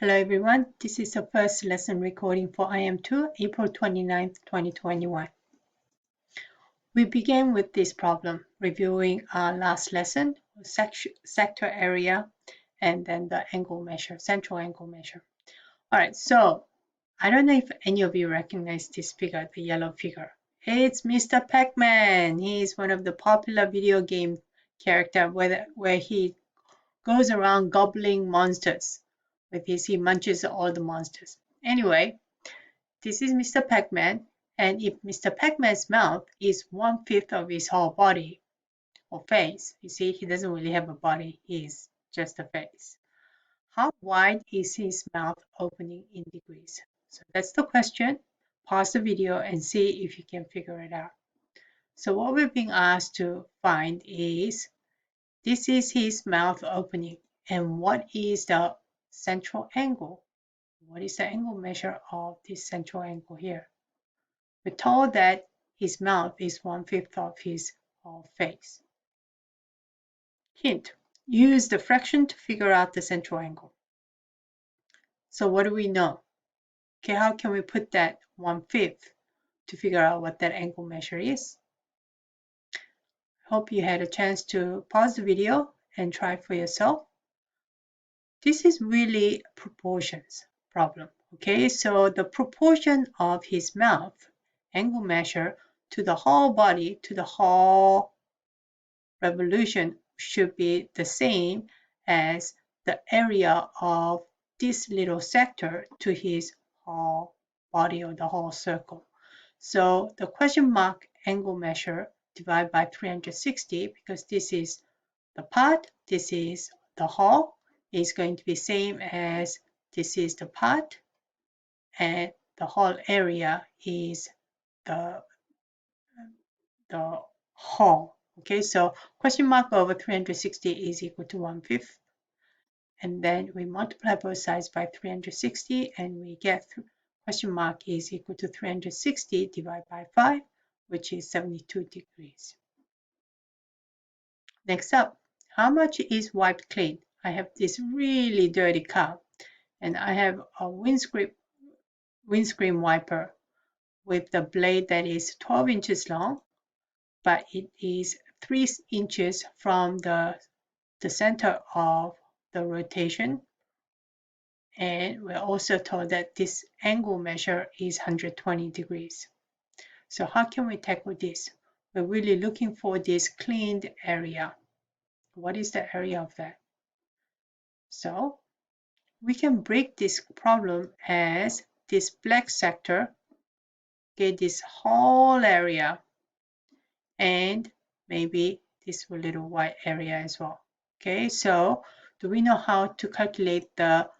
Hello everyone, this is the first lesson recording for IM2, April 29th, 2021. We began with this problem, reviewing our last lesson, sector area, and then the angle measure, central angle measure. All right, so I don't know if any of you recognize this figure, the yellow figure. It's Mr. Pac-Man. He is one of the popular video game character where he goes around gobbling monsters. He munches all the monsters. Anyway, this is Mr. Pac-Man, and if Mr. Pac-Man's mouth is 1/5 of his whole body or face, you see, he doesn't really have a body, he's just a face. How wide is his mouth opening in degrees? So that's the question. Pause the video and see if you can figure it out. So what we're being asked to find is, this is his mouth opening, and what is the central angle? What is the angle measure of this central angle here? We're told that his mouth is 1/5 of his face. Hint, use the fraction to figure out the central angle. So what do we know? Okay, how can we put that 1/5 to figure out what that angle measure is? Hope you had a chance to pause the video and try for yourself. This is really proportions problem. Okay, so the proportion of his mouth angle measure to the whole body, to the whole revolution should be the same as the area of this little sector to his whole body or the whole circle. So the question mark angle measure divided by 360, because this is the part, this is the whole, is going to be same as this is the part, and the whole area is the whole. Okay, so question mark over 360 is equal to 1/5. And then we multiply both sides by 360 and we get question mark is equal to 360 divided by 5, which is 72 degrees. Next up, how much is wiped clean? I have this really dirty car and I have a windscreen wiper with the blade that is 12 inches long, but it is 3 inches from the center of the rotation. And we're also told that this angle measure is 120 degrees. So how can we tackle this? We're really looking for this cleaned area. What is the area of that? So we can break this problem as this black sector, okay, this whole area, and maybe this little white area as well. Okay, so do we know how to calculate the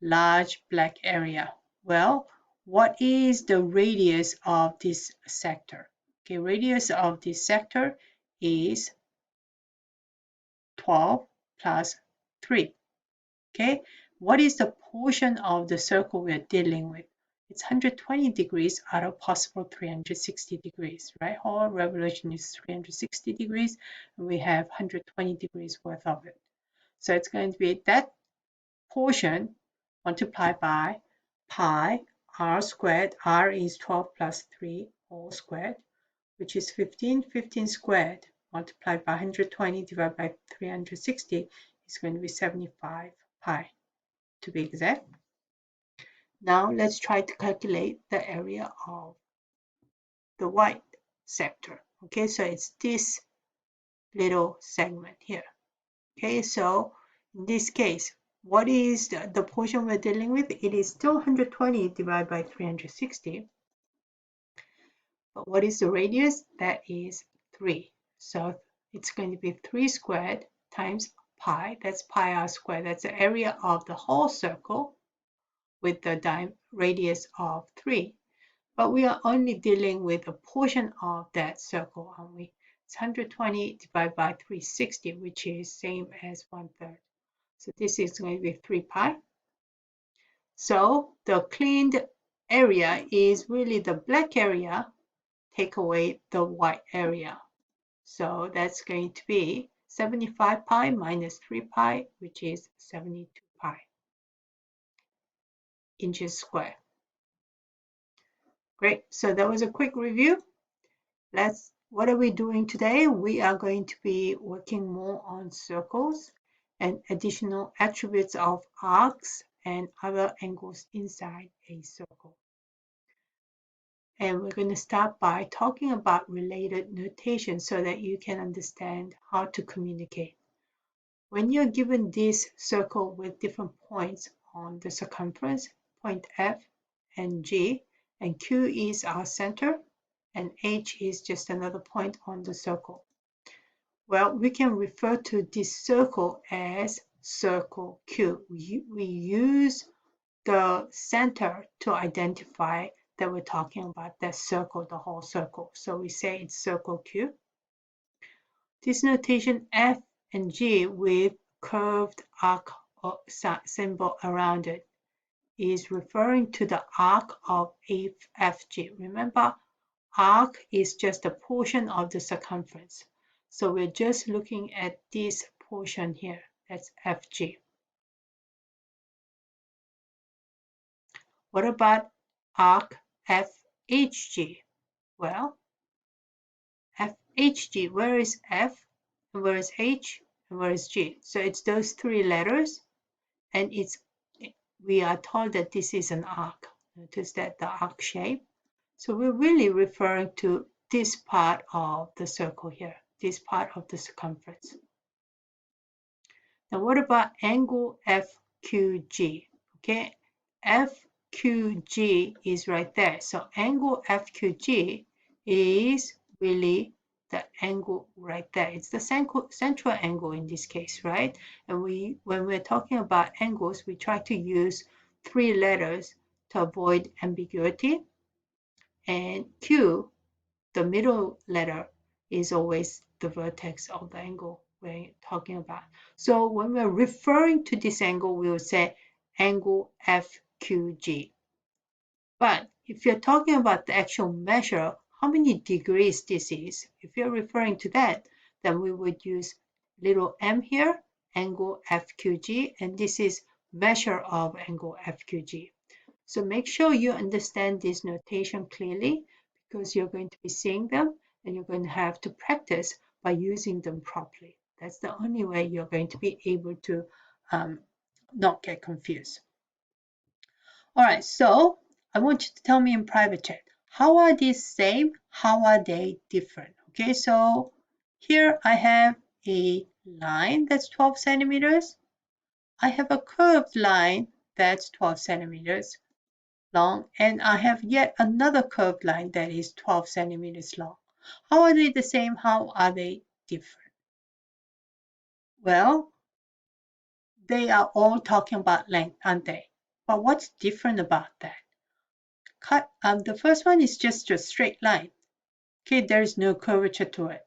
large black area? Well, what is the radius of this sector? Okay, radius of this sector is 12 plus 3. Okay, what is the portion of the circle we're dealing with? It's 120 degrees out of possible 360 degrees, right? Whole revolution is 360 degrees, and we have 120 degrees worth of it. So it's going to be that portion multiplied by pi r squared. R is 12 plus 3 whole squared, which is 15. 15 squared multiplied by 120 divided by 360 is going to be 75 pi, to be exact. Now let's try to calculate the area of the white sector. Okay, so it's this little segment here. Okay, so in this case, what is the portion we're dealing with? It is still 120 divided by 360. But what is the radius? That is 3. So it's going to be 3 squared times pi. That's pi r squared. That's the area of the whole circle with the radius of 3. But we are only dealing with a portion of that circle, aren't we? It's 120 divided by 360, which is same as 1/3. So this is going to be 3 pi. So the cleaned area is really the black area, take away the white area. So that's going to be 75 pi minus 3 pi, which is 72 pi. inches square. Great, so that was a quick review. What are we doing today? We are going to be working more on circles and additional attributes of arcs and other angles inside a circle. And we're going to start by talking about related notation so that you can understand how to communicate. When you're given this circle with different points on the circumference, point F and G, and Q is our center, and H is just another point on the circle. Well, we can refer to this circle as circle Q. We use the center to identify that we're talking about that circle, the whole circle. So we say it's circle Q. This notation F and G with curved arc symbol around it is referring to the arc of FG. Remember, arc is just a portion of the circumference. So we're just looking at this portion here. That's FG. What about arc FHG? Well, FHG, where is F and where is H and where is G? So it's those three letters, and we are told that this is an arc. Notice that the arc shape. So we're really referring to this part of the circle here, this part of the circumference. Now what about angle FQG? Okay, FQG is right there. So angle FQG is really the angle right there. It's the central angle in this case, right? And when we're talking about angles, we try to use three letters to avoid ambiguity. And Q, the middle letter, is always the vertex of the angle we're talking about. So when we're referring to this angle, we will say angle FQG. But if you're talking about the actual measure, how many degrees this is, if you're referring to that, then we would use little m here, angle FQG, and this is measure of angle FQG. So make sure you understand this notation clearly, because you're going to be seeing them and you're going to have to practice by using them properly. That's the only way you're going to be able to not get confused. All right, so I want you to tell me in private chat, how are these same? How are they different? Okay, so here I have a line that's 12 centimeters. I have a curved line that's 12 centimeters long, and I have yet another curved line that is 12 centimeters long. How are they the same? How are they different? Well, they are all talking about length, aren't they? But what's different about that? The first one is just a straight line. Okay, there is no curvature to it.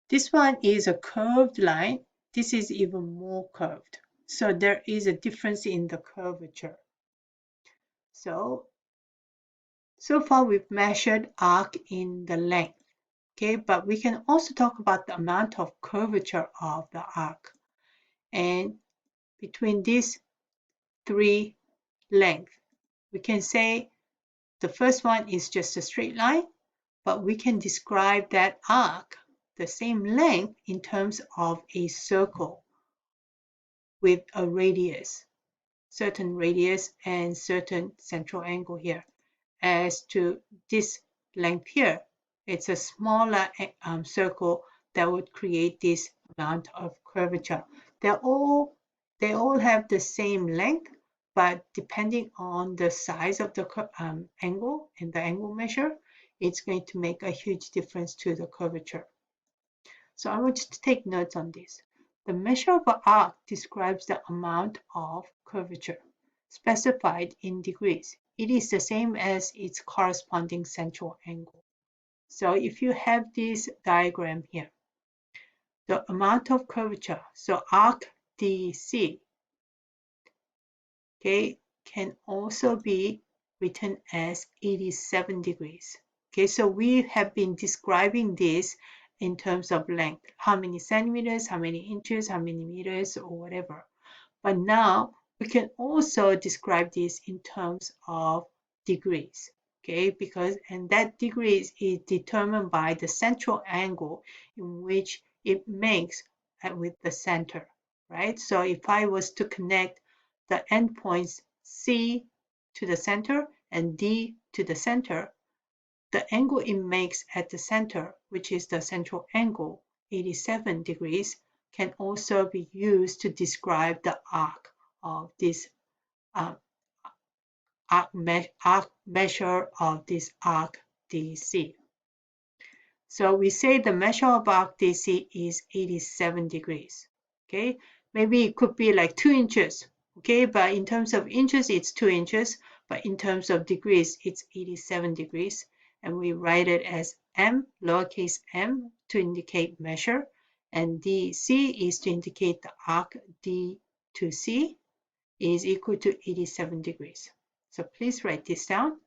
This one is a curved line. This is even more curved. So there is a difference in the curvature. So far we've measured arc in the length. Okay, but we can also talk about the amount of curvature of the arc. And between these three lengths, we can say the first one is just a straight line, but we can describe that arc, the same length, in terms of a circle with a radius, certain radius and certain central angle here. As to this length here, it's a smaller circle that would create this amount of curvature. They all have the same length, but depending on the size of the angle and the angle measure, it's going to make a huge difference to the curvature. So I want you to take notes on this. The measure of an arc describes the amount of curvature specified in degrees. It is the same as its corresponding central angle. So if you have this diagram here, the amount of curvature, so arc DC, okay, can also be written as 87 degrees. Okay, so we have been describing this in terms of length, how many centimeters, how many inches, how many meters, or whatever. But now We can also describe this in terms of degrees, okay? And that degrees is determined by the central angle in which it makes with the center, right? So if I was to connect the endpoints C to the center and D to the center, the angle it makes at the center, which is the central angle, 87 degrees, can also be used to describe the arc of this uh, arc measure of this arc DC. So we say the measure of arc DC is 87 degrees. Okay, maybe it could be like 2 inches. Okay, but in terms of inches, it's 2 inches. But in terms of degrees, it's 87 degrees. And we write it as m, lowercase m, to indicate measure. And DC is to indicate the arc D to C is equal to 87 degrees. So please write this down.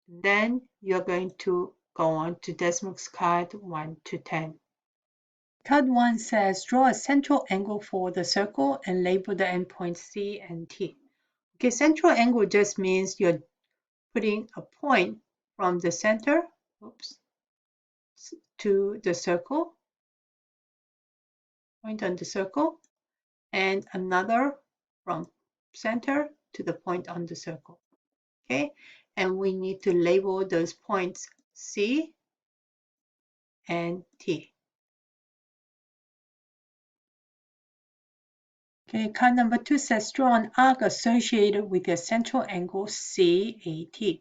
Then you're going to go on to Desmond's card 1 to 10. Card 1 says draw a central angle for the circle and label the endpoints C and T. Okay, central angle just means you're putting a point from the center to the circle, point on the circle, and another from center to the point on the circle. Okay, and we need to label those points C and T. Okay, card number 2 says draw an arc associated with a central angle CAT.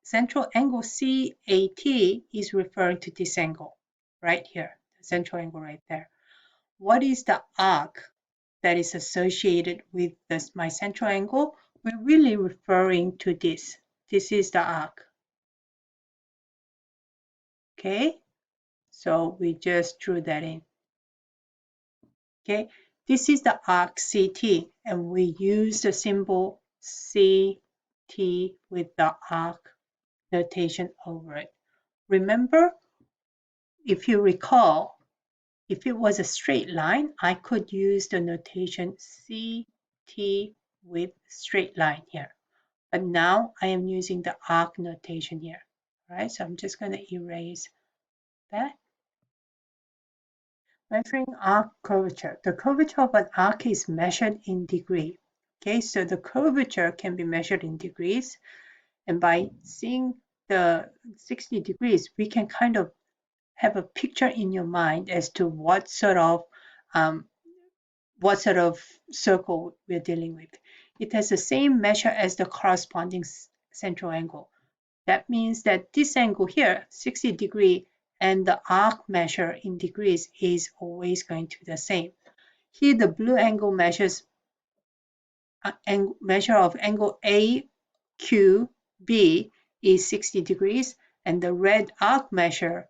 Central angle CAT is referring to this angle right here, the central angle right there. What is the arc that is associated with my central angle? We're really referring to this. This is the arc. Okay, so we just drew that in. Okay, this is the arc CT, and we use the symbol CT with the arc notation over it. Remember, if you recall, if it was a straight line, I could use the notation CT with straight line here. But now I am using the arc notation here. All right, so I'm just going to erase that. Measuring arc curvature. The curvature of an arc is measured in degree. Okay, so the curvature can be measured in degrees. And by seeing the 60 degrees, we can kind of have a picture in your mind as to what sort of circle we're dealing with. It has the same measure as the corresponding central angle. That means that this angle here, 60 degree, and the arc measure in degrees is always going to be the same. Here the blue angle measure of angle AQB is 60 degrees, and the red arc measure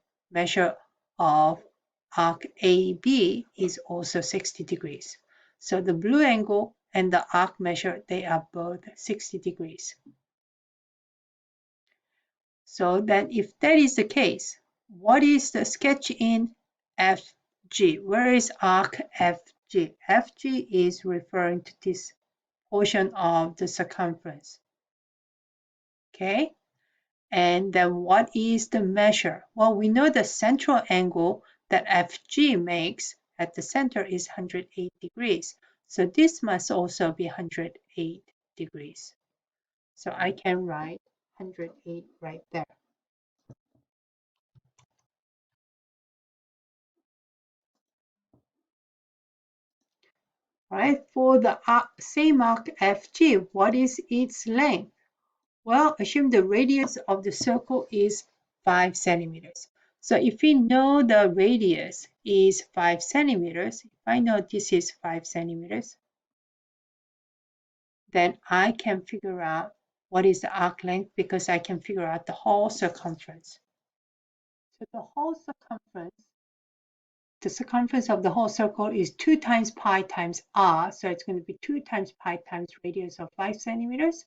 of arc AB is also 60 degrees. So the blue angle and the arc measure, they are both 60 degrees. So then if that is the case, what is the sketch in FG? Where is arc FG? FG is referring to this portion of the circumference. Okay, and then what is the measure? Well, we know the central angle that FG makes at the center is 108 degrees. So this must also be 108 degrees. So I can write 108 right there. Right, for the same arc FG, what is its length? Well, assume the radius of the circle is 5 centimeters. So if we know the radius is 5 centimeters, if I know this is 5 centimeters, then I can figure out what is the arc length because I can figure out the whole circumference. So the circumference of the whole circle is 2 times pi times r. So it's going to be 2 times pi times radius of 5 centimeters.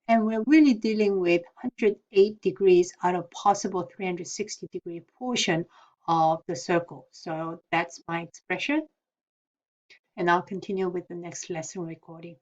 And we're really dealing with 108 degrees out of possible 360 degree portion of the circle. So that's my expression. And I'll continue with the next lesson recording.